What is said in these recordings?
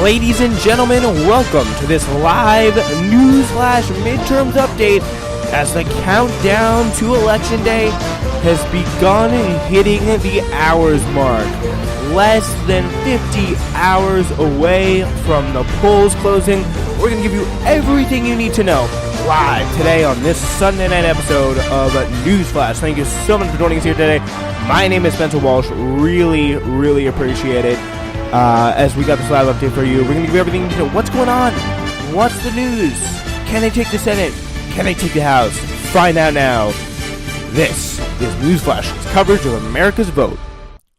Ladies and gentlemen, welcome to this live news/midterms update as the countdown to Election Day has begun hitting the hours mark. Less than 50 hours away from the polls closing. We're going to give you everything you need to know live today on this Sunday night episode of Newsflash. Thank you so much for joining us here today. My name is Spencer Walsh. Really appreciate it. As we got this live update for you, we're going to give you everything you need to know. What's going on? What's the news? Can they take the Senate? Can they take the House? Find out now. This is Newsflash's coverage of America's vote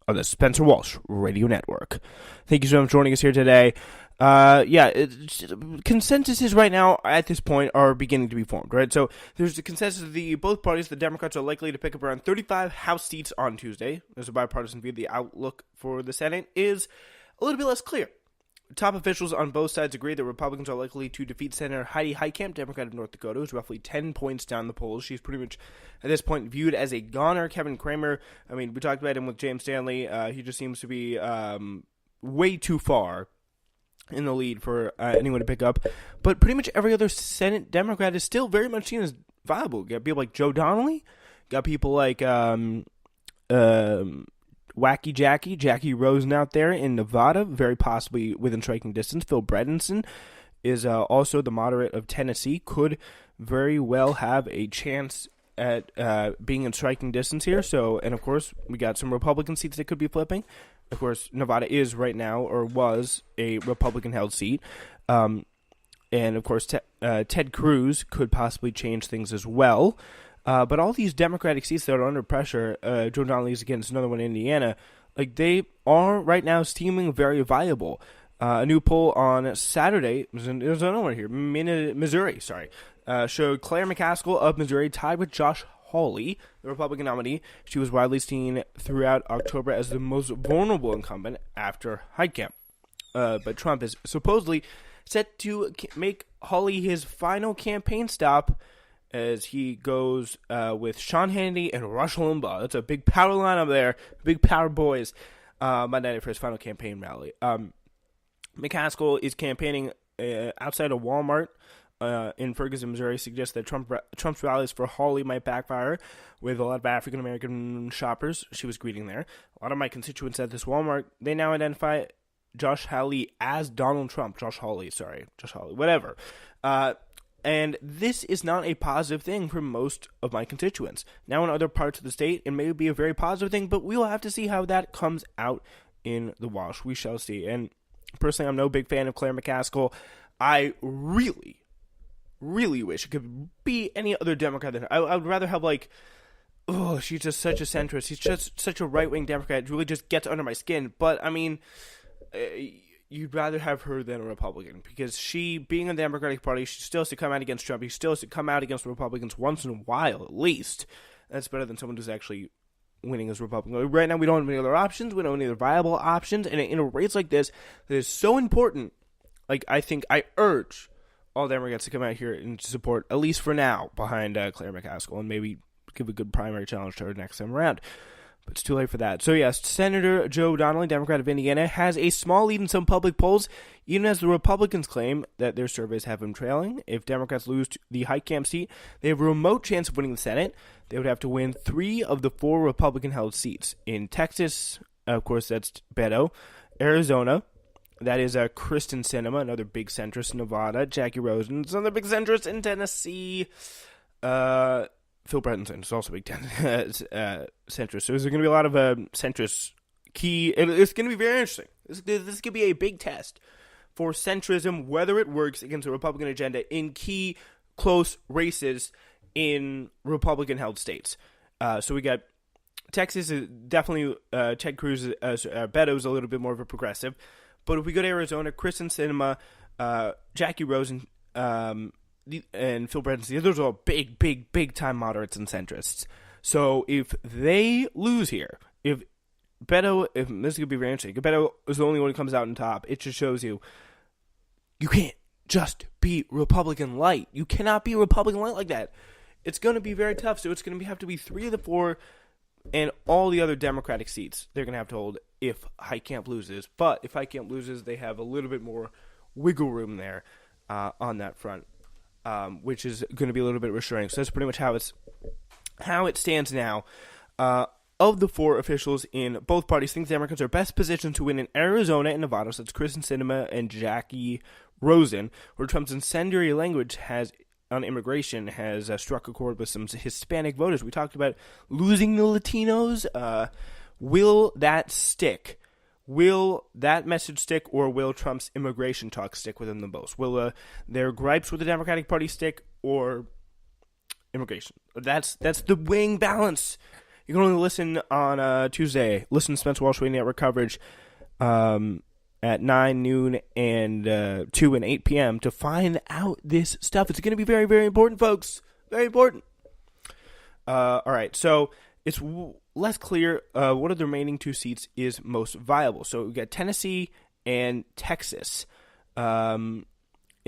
on the Spencer Walsh Radio Network. Thank you so much for joining us here today. Consensuses right now at this point are beginning to be formed, right? So there's a consensus of both parties. The Democrats are likely to pick up around 35 House seats on Tuesday. There's a bipartisan view. The outlook for the Senate is a little bit less clear. Top officials on both sides agree that Republicans are likely to defeat Senator Heidi Heitkamp, Democrat of North Dakota, who's roughly 10 points down the polls. She's pretty much, at this point, viewed as a goner. Kevin Cramer, I mean, we talked about him with James Stanley. He just seems to be way too far in the lead for anyone to pick up. But pretty much every other Senate Democrat is still very much seen as viable. You got people like Joe Donnelly. Got people like Wacky Jackie Rosen out there in Nevada, very possibly within striking distance. Phil Bredesen is also the moderate of Tennessee, could very well have a chance at being in striking distance here. So, and of course, we got some Republican seats that could be flipping. Of course, Nevada is right now, or was, a Republican-held seat. And of course, Ted Cruz could possibly change things as well. But all these Democratic seats that are under pressure, Joe Donnelly's against another one in Indiana, like they are right now seeming very viable. A new poll on Saturday, there's another one here, Missouri, showed Claire McCaskill of Missouri tied with Josh Hawley, the Republican nominee. She was widely seen throughout October as the most vulnerable incumbent after Heitkamp. But Trump is supposedly set to make Hawley his final campaign stop as he goes with Sean Hannity and Rush Limbaugh. That's a big power line up there, big power boys, Monday night for his final campaign rally. McCaskill is campaigning outside of Walmart in Ferguson, Missouri, suggests that Trump's rallies for Hawley might backfire with a lot of African-American shoppers she was greeting there. A lot of my constituents at this Walmart, they now identify Josh Hawley as Donald Trump. Josh Hawley, whatever. And this is not a positive thing for most of my constituents. Now in other parts of the state, it may be a very positive thing, but we will have to see how that comes out in the wash. We shall see. And personally, I'm no big fan of Claire McCaskill. I really wish it could be any other Democrat than her. I would rather have she's just such a centrist. She's just such a right-wing Democrat. It really just gets under my skin. But, I mean, you'd rather have her than a Republican because she, being in the Democratic Party, she still has to come out against Trump. She still has to come out against Republicans once in a while, at least. That's better than someone who's actually winning as Republican. Right now, we don't have any other options. We don't have any other viable options. And in a race like this, that is so important, I urge all Democrats to come out here and support, at least for now, behind Claire McCaskill and maybe give a good primary challenge to her next time around. But it's too late for that. So, yes, Senator Joe Donnelly, Democrat of Indiana, has a small lead in some public polls, even as the Republicans claim that their surveys have him trailing. If Democrats lose the Heitkamp seat, they have a remote chance of winning the Senate. They would have to win 3 of the 4 Republican-held seats. In Texas, of course, that's Beto. Arizona, that is Kristen Sinema, another big centrist in Nevada. Jackie Rosen, another big centrist in Tennessee. Phil Bredesen is also a big centrist. So there's going to be a lot of centrist key. It's going to be very interesting. This could be a big test for centrism, whether it works against a Republican agenda in key, close races in Republican-held states. So we got Texas is definitely Ted Cruz. Beto is a little bit more of a progressive. But if we go to Arizona, Kristen Sinema, Jackie Rosen, and Phil Bredesen, those are all big time moderates and centrists. So if they lose here, if this is going to be very interesting, if Beto is the only one who comes out on top, it just shows you can't just be Republican light. You cannot be Republican light like that. It's going to be very tough. So it's going to have to be 3 of the 4 and all the other Democratic seats they're going to have to hold if Heitkamp loses. But if Heitkamp loses, they have a little bit more wiggle room there on that front, which is going to be a little bit reassuring. So that's pretty much how it stands now. Of the four officials in both parties, think Democrats are best positioned to win in Arizona and Nevada. So it's Kristen Sinema and Jackie Rosen, where Trump's incendiary language on immigration has struck a chord with some Hispanic voters. We talked about losing the Latinos. Will that stick? Will that message stick, or will Trump's immigration talk stick within them both? Will their gripes with the Democratic Party stick, or immigration? That's the weighing balance. You can only listen on Tuesday. Listen to Spencer Walsh Radio Network coverage at 9, noon, and 2 and 8 p.m. to find out this stuff. It's going to be very, very important, folks. Very important. All right, so it's less clear what of the remaining two seats is most viable. So we've got Tennessee and Texas. In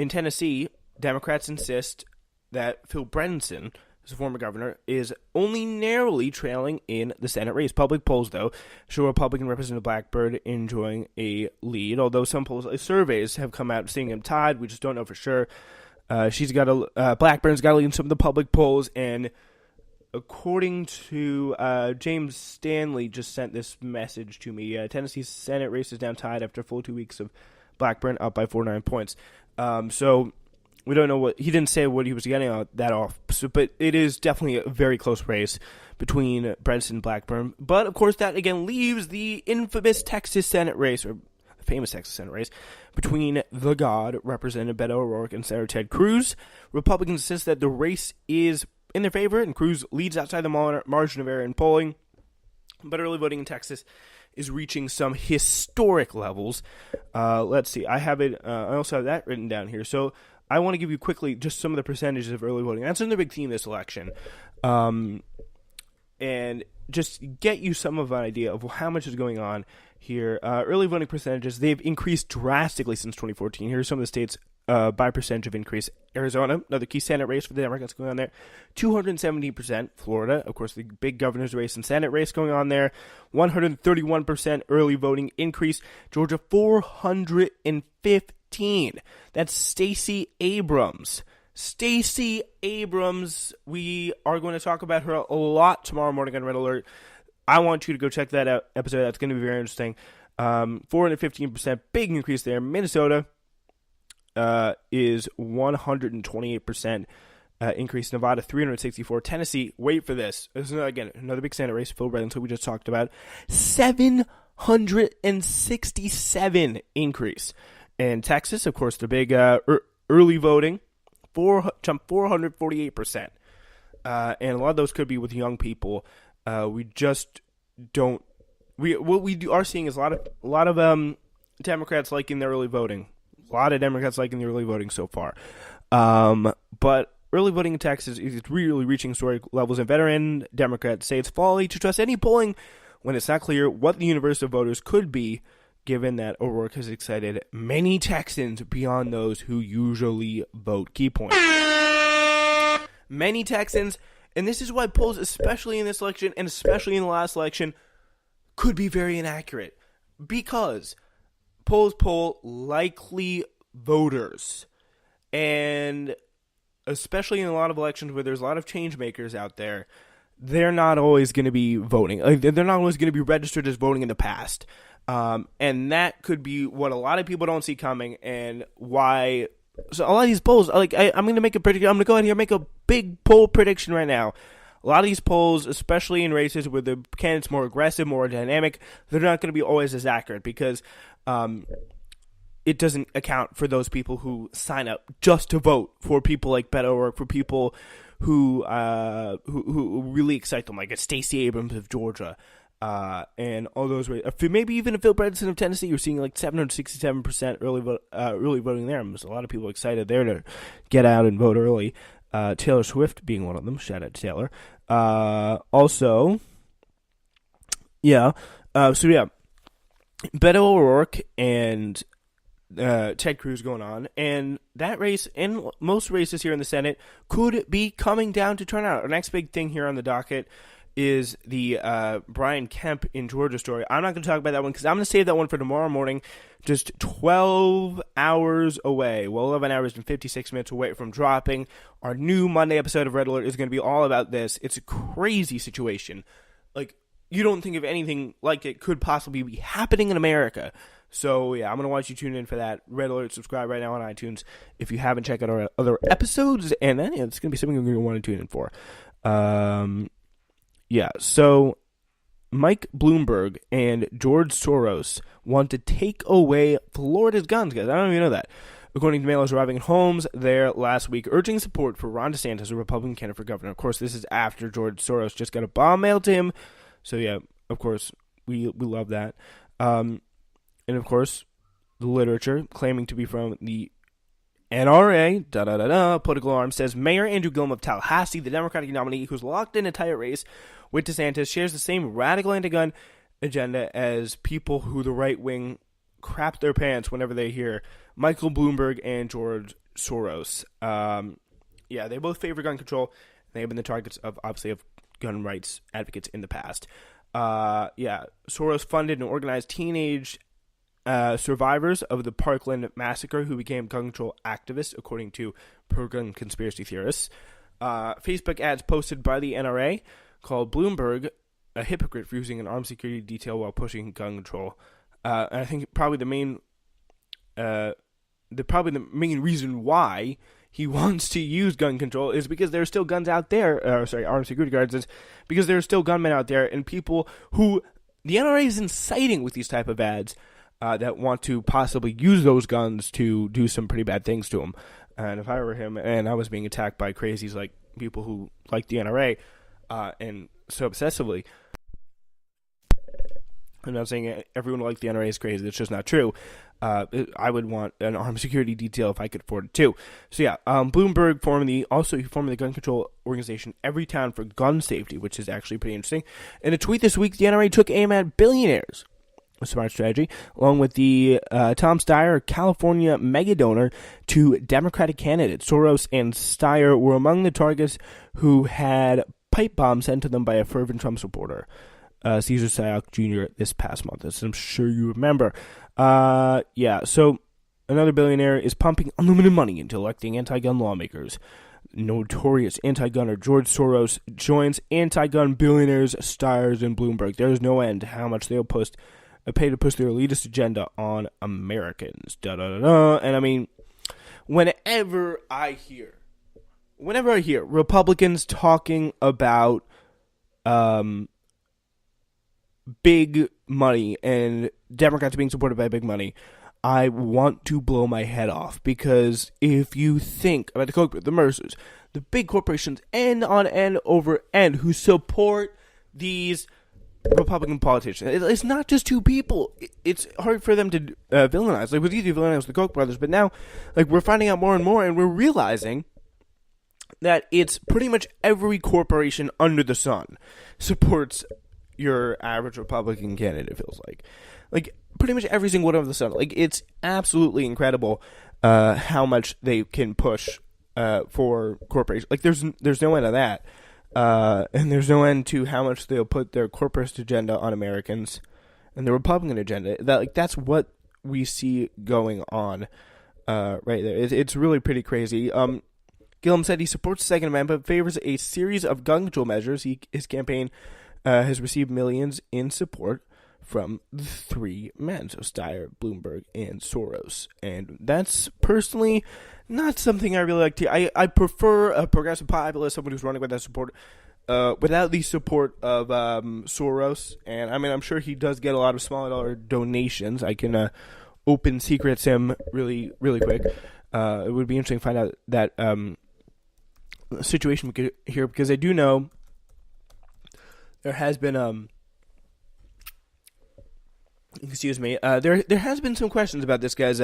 Tennessee, Democrats insist that Phil Bredesen, as a former governor, is only narrowly trailing in the Senate race. Public polls, though, show Republican Representative Blackburn enjoying a lead, although some surveys have come out seeing him tied. We just don't know for sure. Blackburn's got a lead in some of the public polls, and according to James Stanley just sent this message to me, Tennessee's Senate race is now tied after a full 2 weeks of Blackburn up by 49 points. So we don't know he didn't say what he was getting on that off, but it is definitely a very close race between Bredesen and Blackburn. But, of course, that again leaves the infamous Texas Senate race, or the famous Texas Senate race, between the God, Representative Beto O'Rourke, and Senator Ted Cruz. Republicans insist that the race is in their favor, and Cruz leads outside the margin of error in polling. But early voting in Texas is reaching some historic levels. Let's see. I also have that written down here. So I want to give you quickly just some of the percentages of early voting. That's another big theme this election. And just get you some of an idea of how much is going on here. Early voting percentages, they've increased drastically since 2014. Here are some of the states by percentage of increase. Arizona, another key Senate race for the Democrats going on there, 217%. Florida, of course, the big governor's race and Senate race going on there, 131% early voting increase. Georgia, 415. That's Stacey Abrams. Stacey Abrams, we are going to talk about her a lot tomorrow morning on Red Alert. I want you to go check that out episode. That's going to be very interesting. 415%, big increase there. Minnesota is 128% increase. Nevada, 364. Tennessee, wait for this. This is, again, another big Senate race. Phil Bredesen, we just talked about. 767 increase. And Texas, of course, the big early voting, jumped 448%. And a lot of those could be with young people. We just don't. What we are seeing is a lot of Democrats liking their early voting. A lot of Democrats liking the early voting so far. But early voting in Texas is really reaching historic levels, and veteran Democrats say it's folly to trust any polling when it's not clear what the universe of voters could be, given that O'Rourke has excited many Texans beyond those who usually vote. Key point. Many Texans, and this is why polls, especially in this election and especially in the last election, could be very inaccurate. Because polls poll likely voters. And especially in a lot of elections where there's a lot of change makers out there, they're not always going to be voting. They're not always going to be registered as voting in the past. And that could be what a lot of people don't see coming, and why. So a lot of these polls, I'm going to make a prediction. I'm going to go ahead here and make a big poll prediction right now. A lot of these polls, especially in races where the candidate's more aggressive, more dynamic, they're not going to be always as accurate because it doesn't account for those people who sign up just to vote for people like Beto O'Rourke, for people who really excite them, like a Stacey Abrams of Georgia. And all those, maybe even a Phil Bredesen of Tennessee, you're seeing like 767% early voting there. There's a lot of people excited there to get out and vote early. Taylor Swift being one of them. Shout out to Taylor. Beto O'Rourke and Ted Cruz going on, and that race and most races here in the Senate could be coming down to turnout. Our next big thing here on the docket is the Brian Kemp in Georgia story. I'm not going to talk about that one because I'm going to save that one for tomorrow morning, just 12 hours away. Well, 11 hours and 56 minutes away from dropping. Our new Monday episode of Red Alert is going to be all about this. It's a crazy situation. Like, you don't think of anything like it could possibly be happening in America. So, yeah, I'm going to want you to tune in for that. Red Alert, subscribe right now on iTunes if you haven't checked out our other episodes. And then it's going to be something you're going to want to tune in for. Yeah, so Mike Bloomberg and George Soros want to take away Florida's guns, guys. I don't even know that. According to mailers arriving at homes there last week, urging support for Ron DeSantis, a Republican candidate for governor. Of course, this is after George Soros just got a bomb mailed to him. So, yeah, of course, we love that. And, of course, the literature claiming to be from the NRA, political arm, says Mayor Andrew Gillum of Tallahassee, the Democratic nominee who's locked in a tight race with DeSantis, shares the same radical anti-gun agenda as people who the right wing crap their pants whenever they hear Michael Bloomberg and George Soros. Yeah, they both favor gun control. They have been the targets of, obviously, of gun rights advocates in the past. Yeah, Soros funded and organized teenage survivors of the Parkland massacre who became gun control activists, according to pro-gun conspiracy theorists. Facebook ads posted by the NRA called Bloomberg a hypocrite for using an armed security detail while pushing gun control. And I think probably the main reason why he wants to use gun control is because there are still guns out there. Armed security guards is because there are still gunmen out there and people who the NRA is inciting with these type of ads. That want to possibly use those guns to do some pretty bad things to him. And if I were him and I was being attacked by crazies like people who like the NRA and so obsessively, I'm not saying everyone who likes the NRA is crazy. It's just not true. I would want an armed security detail if I could afford it too. So yeah, Bloomberg formed the gun control organization Every Town for Gun Safety, which is actually pretty interesting. In a tweet this week, the NRA took aim at billionaires. A smart strategy, along with the Tom Steyer, California mega donor to Democratic candidates. Soros and Steyer were among the targets who had pipe bombs sent to them by a fervent Trump supporter, Caesar Sayoc Jr. this past month, as I'm sure you remember. Yeah, so another billionaire is pumping unlimited money into electing anti-gun lawmakers. Notorious anti-gunner George Soros joins anti-gun billionaires Steyers and Bloomberg. There is no end to how much they'll pay to push their elitist agenda on Americans. And I mean, whenever I hear Republicans talking about big money and Democrats being supported by big money, I want to blow my head off. Because if you think about the Koch, the Mercers, the big corporations, end on end over end, who support these Republican politicians. It's not just two people. It's hard for them to villainize. Like, it was easy to villainize the Koch brothers, but now, like, we're finding out more and more, and we're realizing that it's pretty much every corporation under the sun supports your average Republican candidate, it feels like. Like, pretty much every single one under the sun. Like, it's absolutely incredible how much they can push for corporations. Like, there's no end to that. And there's no end to how much they'll put their corporate agenda on Americans and the Republican agenda. That's what we see going on right there. It's really pretty crazy. Gillum said he supports the Second Amendment but favors a series of gun control measures. His campaign has received millions in support from the three men, so Steyer, Bloomberg, and Soros. And that's personally not something I really like to. I prefer a progressive populist, someone who's running with that support, without the support of Soros. And I mean, I'm sure he does get a lot of small dollar donations. I can open secrets him really, really quick. It would be interesting to find out that situation here, because I do know there has been excuse me, there has been some questions about this guy's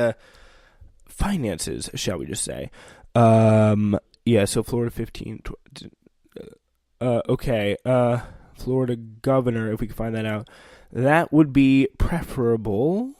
finances, shall we just say. Yeah, so Florida 15 okay, Florida governor, if we can find that out, that would be preferable.